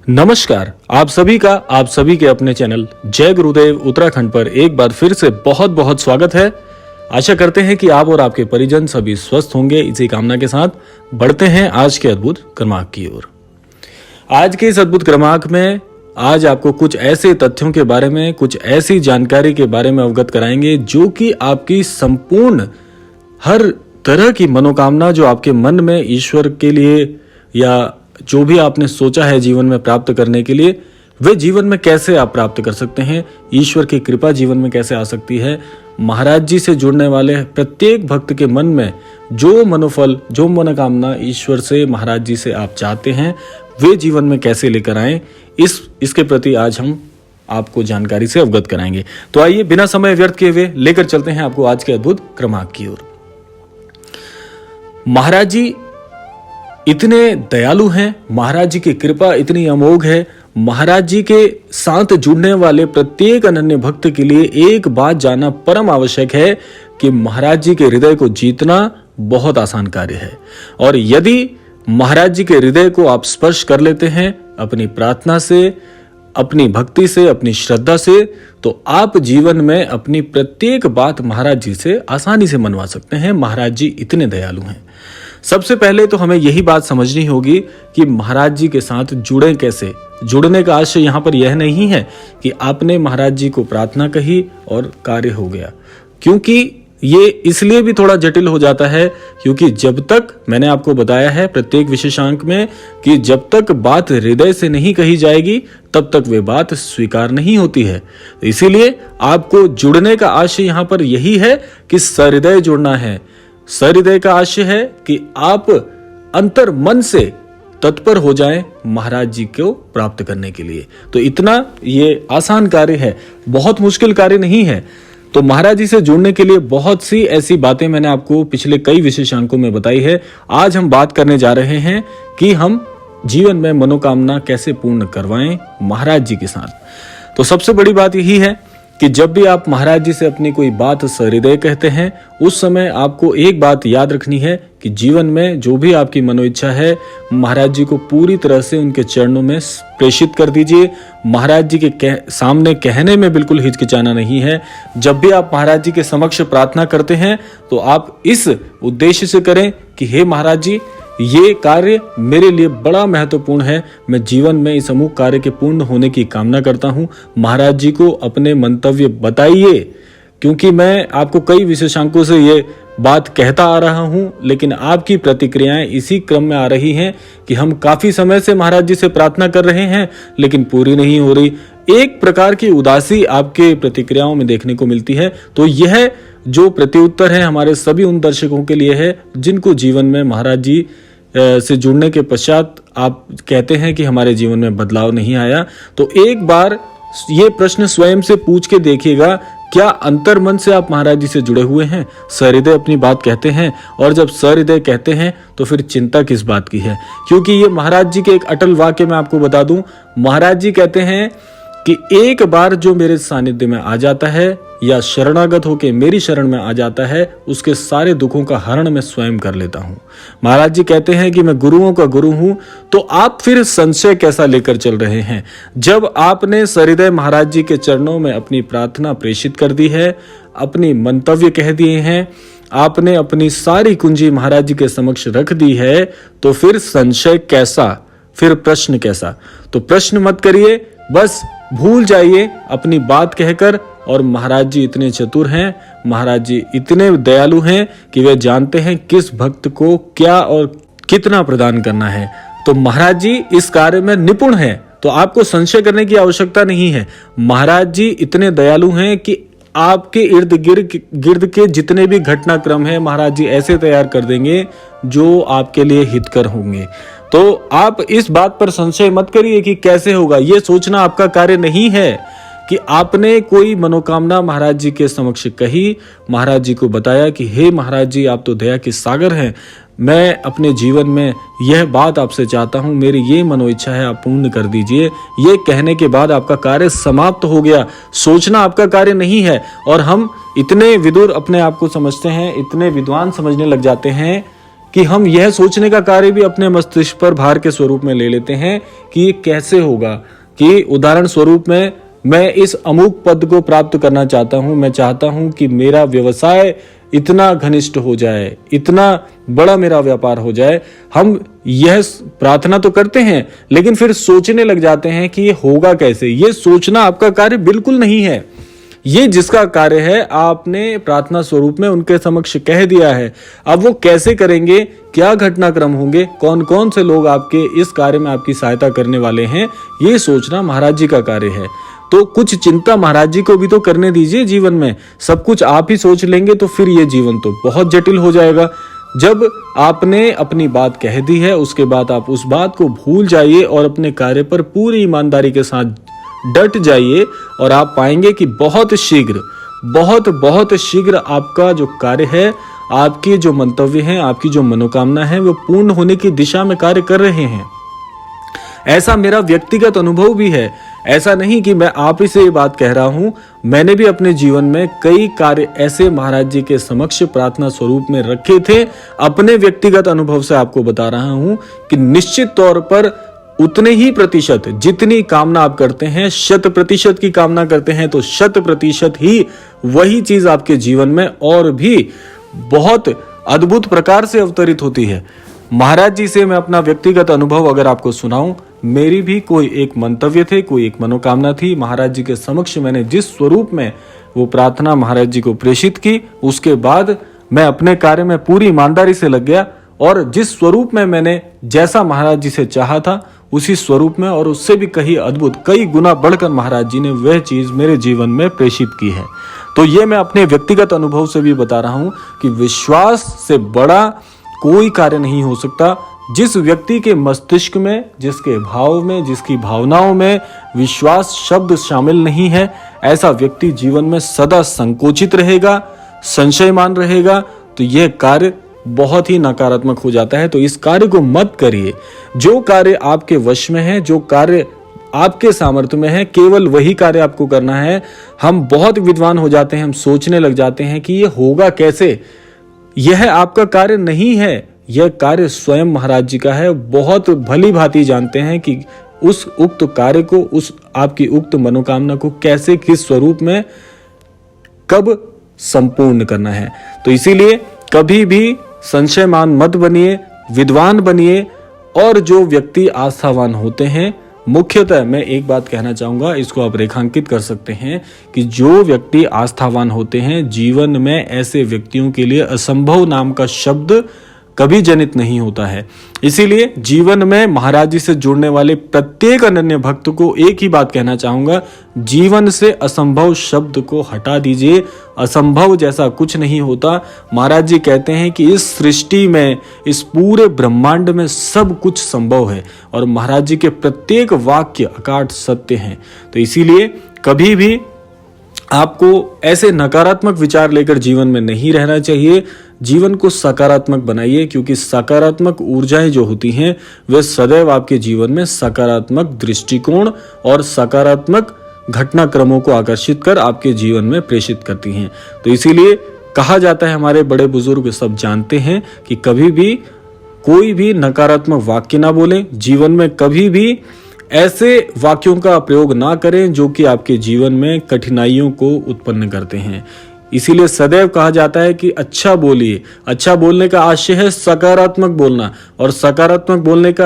नमस्कार, आप सभी के अपने चैनल जय गुरुदेव उत्तराखंड पर एक बार फिर से बहुत बहुत स्वागत है। आशा करते हैं कि आप और आपके परिजन सभी स्वस्थ होंगे। इसी कामना के साथ बढ़ते हैं आज के अद्भुत क्रमांक की ओर। आज के इस अद्भुत क्रमांक में आज आपको कुछ ऐसे तथ्यों के बारे में, कुछ ऐसी जानकारी के बारे में अवगत कराएंगे जो कि आपकी संपूर्ण हर तरह की मनोकामना जो आपके मन में ईश्वर के लिए या जो भी आपने सोचा है जीवन में प्राप्त करने के लिए, वे जीवन में कैसे आप प्राप्त कर सकते हैं, ईश्वर की कृपा जीवन में कैसे आ सकती है। महाराज जी से जुड़ने वाले प्रत्येक भक्त के मन में जो मनोफल, जो मनोकामना ईश्वर से, महाराज जी से आप चाहते हैं, वे जीवन में कैसे लेकर आएं, इसके प्रति आज हम आपको जानकारी से अवगत कराएंगे। तो आइए बिना समय व्यर्थ किए हुए लेकर चलते हैं आपको आज के अद्भुत क्रमांक की ओर। महाराज जी इतने दयालु हैं, महाराज जी की कृपा इतनी अमोघ है। महाराज जी के साथ जुड़ने वाले प्रत्येक अनन्य भक्त के लिए एक बात जानना परम आवश्यक है कि महाराज जी के हृदय को जीतना बहुत आसान कार्य है। और यदि महाराज जी के हृदय को आप स्पर्श कर लेते हैं अपनी प्रार्थना से, अपनी भक्ति से, अपनी श्रद्धा से, तो आप जीवन में अपनी प्रत्येक बात महाराज जी से आसानी से मनवा सकते हैं। महाराज जी इतने दयालु हैं। सबसे पहले तो हमें यही बात समझनी होगी कि महाराज जी के साथ जुड़े कैसे। जुड़ने का आशय यहाँ पर यह नहीं है कि आपने महाराज जी को प्रार्थना कही और कार्य हो गया, क्योंकि ये इसलिए भी थोड़ा जटिल हो जाता है क्योंकि जब तक, मैंने आपको बताया है प्रत्येक विशेषांक में कि जब तक बात हृदय से नहीं कही जाएगी तब तक वे बात स्वीकार नहीं होती है। इसीलिए आपको जुड़ने का आशय यहाँ पर यही है कि सहृदय जुड़ना है। सहृदय का आशय है कि आप अंतर मन से तत्पर हो जाएं महाराज जी को प्राप्त करने के लिए। तो इतना ये आसान कार्य है, बहुत मुश्किल कार्य नहीं है। तो महाराज जी से जुड़ने के लिए बहुत सी ऐसी बातें मैंने आपको पिछले कई विशेषांकों में बताई है। आज हम बात करने जा रहे हैं कि हम जीवन में मनोकामना कैसे पूर्ण करवाएं महाराज जी के साथ। तो सबसे बड़ी बात यही है कि जब भी आप महाराज जी से अपनी कोई बात सहृदय कहते हैं, उस समय आपको एक बात याद रखनी है कि जीवन में जो भी आपकी मनोइच्छा है, महाराज जी को पूरी तरह से उनके चरणों में प्रेषित कर दीजिए। महाराज जी के सामने कहने में बिल्कुल हिचकिचाना नहीं है। जब भी आप महाराज जी के समक्ष प्रार्थना करते हैं तो आप इस उद्देश्य से करें कि हे महाराज जी, ये कार्य मेरे लिए बड़ा महत्वपूर्ण है। मैं जीवन में इस अमुक कार्य के पूर्ण होने की कामना करता हूँ। महाराज जी को अपने मंतव्य बताइए, क्योंकि मैं आपको कई विशेषांकों से ये बात कहता आ रहा हूँ, लेकिन आपकी प्रतिक्रियाएं इसी क्रम में आ रही हैं कि हम काफी समय से महाराज जी से प्रार्थना कर रहे हैं लेकिन पूरी नहीं हो रही। एक प्रकार की उदासी आपके प्रतिक्रियाओं में देखने को मिलती है। तो यह जो प्रत्युत्तर है हमारे सभी उन दर्शकों के लिए है जिनको जीवन में महाराज जी से जुड़ने के पश्चात आप कहते हैं कि हमारे जीवन में बदलाव नहीं आया। तो एक बार ये प्रश्न स्वयं से पूछ के देखिएगा, क्या अंतर मन से आप महाराज जी से जुड़े हुए हैं, सहृदय अपनी बात कहते हैं? और जब सहृदय कहते हैं तो फिर चिंता किस बात की है? क्योंकि ये महाराज जी के एक अटल वाक्य मैं आपको बता दूं। महाराज जी कहते हैं कि एक बार जो मेरे सानिध्य में आ जाता है या शरणागत होके मेरी शरण में आ जाता है, उसके सारे दुखों का हरण मैं स्वयं कर लेता हूँ। महाराज जी कहते हैं कि मैं गुरुओं का गुरु हूँ। तो आप फिर संशय कैसा लेकर चल रहे हैं? जब आपने सहृदय महाराज जी के चरणों में अपनी प्रार्थना प्रेषित कर दी है, अपनी मंतव्य कह दिए हैं, आपने अपनी सारी कुंजी महाराज जी के समक्ष रख दी है, तो फिर संशय कैसा, फिर प्रश्न कैसा? तो प्रश्न मत करिए, बस भूल जाइए अपनी बात कहकर। और महाराज जी इतने चतुर हैं, महाराज जी इतने दयालु हैं कि वे जानते हैं किस भक्त को क्या और कितना प्रदान करना है। तो महाराज जी इस कार्य में निपुण हैं, तो आपको संशय करने की आवश्यकता नहीं है। महाराज जी इतने दयालु हैं कि आपके इर्द गिर्द के जितने भी घटनाक्रम है महाराज जी ऐसे तैयार कर देंगे जो आपके लिए हितकर होंगे। तो आप इस बात पर संशय मत करिए कि कैसे होगा। ये सोचना आपका कार्य नहीं है कि आपने कोई मनोकामना महाराज जी के समक्ष कही, महाराज जी को बताया कि हे महाराज जी, आप तो दया के सागर हैं, मैं अपने जीवन में यह बात आपसे चाहता हूं, मेरी ये मनोइच्छा है, आप पूर्ण कर दीजिए। ये कहने के बाद आपका कार्य समाप्त हो गया। सोचना आपका कार्य नहीं है। और हम इतने विदुर अपने आप को समझते हैं, इतने विद्वान समझने लग जाते हैं कि हम यह सोचने का कार्य भी अपने मस्तिष्क पर भार के स्वरूप में ले लेते हैं कि ये कैसे होगा। कि उदाहरण स्वरूप में मैं इस अमुक पद को प्राप्त करना चाहता हूं, मैं चाहता हूं कि मेरा व्यवसाय इतना घनिष्ठ हो जाए, इतना बड़ा मेरा व्यापार हो जाए। हम यह प्रार्थना तो करते हैं, लेकिन फिर सोचने लग जाते हैं कि ये होगा कैसे। ये सोचना आपका कार्य बिल्कुल नहीं है। ये जिसका कार्य है आपने प्रार्थना स्वरूप में उनके समक्ष कह दिया है। अब वो कैसे करेंगे, क्या घटनाक्रम होंगे, कौन कौन से लोग आपके इस कार्य में आपकी सहायता करने वाले हैं, ये सोचना महाराज जी का कार्य है। तो कुछ चिंता महाराज जी को भी तो करने दीजिए जीवन में। सब कुछ आप ही सोच लेंगे तो फिर ये जीवन तो बहुत जटिल हो जाएगा। जब आपने अपनी बात कह दी है, उसके बाद आप उस बात को भूल जाइए और अपने कार्य पर पूरी ईमानदारी के साथ डट जाइए और आप पाएंगे कि बहुत शीघ्र आपका जो कार्य है, आपके जो मंतव्य हैं, आपकी जो मनोकामना है, वो पूर्ण होने की दिशा में कार्य कर रहे हैं। ऐसा मेरा व्यक्तिगत अनुभव भी है। ऐसा नहीं कि मैं आप ही से ये बात कह रहा हूं, मैंने भी अपने जीवन में कई कार्य ऐसे महाराज जी के समक्ष प्रार्थना स्वरूप में रखे थे। अपने व्यक्तिगत अनुभव से आपको बता रहा हूं कि निश्चित तौर पर उतने ही प्रतिशत जितनी कामना आप करते हैं, 100% की कामना करते हैं तो 100% ही वही चीज आपके जीवन में और भी बहुत अद्भुत प्रकार से अवतरित होती है। महाराज जी से मैं अपना व्यक्तिगत अनुभव अगर आपको सुनाऊं, मेरी भी कोई एक मंतव्य थे, कोई एक मनोकामना थी। महाराज जी के समक्ष मैंने जिस स्वरूप में वो प्रार्थना महाराज जी को प्रेषित की, उसके बाद मैं अपने कार्य में पूरी ईमानदारी से लग गया और जिस स्वरूप में मैंने जैसा महाराज जी से चाहा था, उसी स्वरूप में और उससे भी कहीं अद्भुत, कई गुना बढ़कर महाराज जी ने वह चीज मेरे जीवन में प्रेषित की है। तो ये मैं अपने व्यक्तिगत अनुभव से भी बता रहा हूं कि विश्वास से बड़ा कोई कार्य नहीं हो सकता। जिस व्यक्ति के मस्तिष्क में, जिसके भाव में, जिसकी भावनाओं में विश्वास शब्द शामिल नहीं है, ऐसा व्यक्ति जीवन में सदा संकोचित रहेगा, संशयमान रहेगा। तो यह कार्य बहुत ही नकारात्मक हो जाता है। तो इस कार्य को मत करिए। जो कार्य आपके वश में है, जो कार्य आपके सामर्थ्य में है, केवल वही कार्य आपको करना है। हम बहुत विद्वान हो जाते हैं, हम सोचने लग जाते हैं कि यह होगा कैसे। यह आपका कार्य नहीं है, यह कार्य स्वयं महाराज जी का है। बहुत भली भांति जानते हैं कि उस उक्त कार्य को, उस आपकी उक्त मनोकामना को कैसे, किस स्वरूप में, कब संपूर्ण करना है। तो इसीलिए कभी भी संशयमान मत बनिए, विद्वान बनिए। और जो व्यक्ति आस्थावान होते हैं, मुख्यतः मैं एक बात कहना चाहूंगा, इसको आप रेखांकित कर सकते हैं कि जो व्यक्ति आस्थावान होते हैं, जीवन में ऐसे व्यक्तियों के लिए असंभव नाम का शब्द कभी जनित नहीं होता है। इसीलिए जीवन में महाराज जी से जुड़ने वाले प्रत्येक अनन्य भक्त को एक ही बात कहना चाहूंगा, जीवन से असंभव शब्द को हटा दीजिए। असंभव जैसा कुछ नहीं होता। महाराज जी कहते हैं कि इस सृष्टि में, इस पूरे ब्रह्मांड में सब कुछ संभव है और महाराज जी के प्रत्येक वाक्य अकाट सत्य हैं। तो इसीलिए कभी भी आपको ऐसे नकारात्मक विचार लेकर जीवन में नहीं रहना चाहिए। जीवन को सकारात्मक बनाइए, क्योंकि सकारात्मक ऊर्जाएं जो होती हैं वे सदैव आपके जीवन में सकारात्मक दृष्टिकोण और सकारात्मक घटनाक्रमों को आकर्षित कर आपके जीवन में प्रेषित करती हैं। तो इसीलिए कहा जाता है, हमारे बड़े बुजुर्ग सब जानते हैं कि कभी भी कोई भी नकारात्मक वाक्य ना बोलें। जीवन में कभी भी ऐसे वाक्यों का प्रयोग ना करें जो कि आपके जीवन में कठिनाइयों को उत्पन्न करते हैं। इसीलिए सदैव कहा जाता है कि अच्छा बोलिए। अच्छा बोलने का आशय है सकारात्मक बोलना, और सकारात्मक बोलने का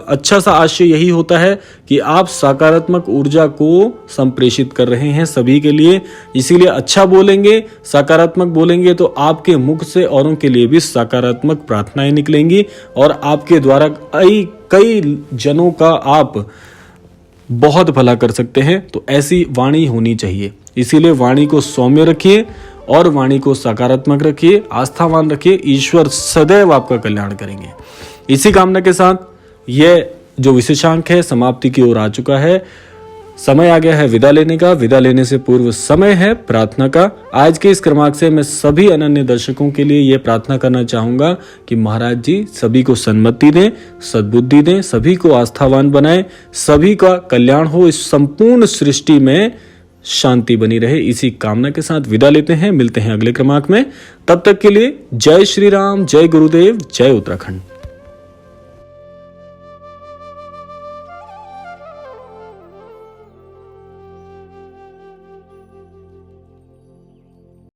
अच्छा सा आशय यही होता है कि आप सकारात्मक ऊर्जा को संप्रेषित कर रहे हैं सभी के लिए। इसीलिए अच्छा बोलेंगे, सकारात्मक बोलेंगे तो आपके मुख से औरों के लिए भी सकारात्मक प्रार्थनाएं निकलेंगी और आपके द्वारा कई जनों का आप बहुत भला कर सकते हैं। तो ऐसी वाणी होनी चाहिए। इसीलिए वाणी को सौम्य रखिए और वाणी को सकारात्मक रखिए, आस्थावान रखिए। ईश्वर सदैव आपका कल्याण करेंगे। इसी कामना के साथ यह जो विशेषांक है समाप्ति की ओर आ चुका है। समय आ गया है विदा लेने का। विदा लेने से पूर्व समय है प्रार्थना का। आज के इस क्रमांक से मैं सभी अनन्य दर्शकों के लिए यह प्रार्थना करना चाहूंगा कि महाराज जी सभी को सन्मति दें, सद्बुद्धि दें, सभी को आस्थावान बनाएं, सभी का कल्याण हो। इस संपूर्ण सृष्टि में शांति बनी रहे, इसी कामना के साथ विदा लेते हैं। मिलते हैं अगले क्रमांक में। तब तक के लिए जय श्री राम, जय गुरुदेव, जय उत्तराखंड।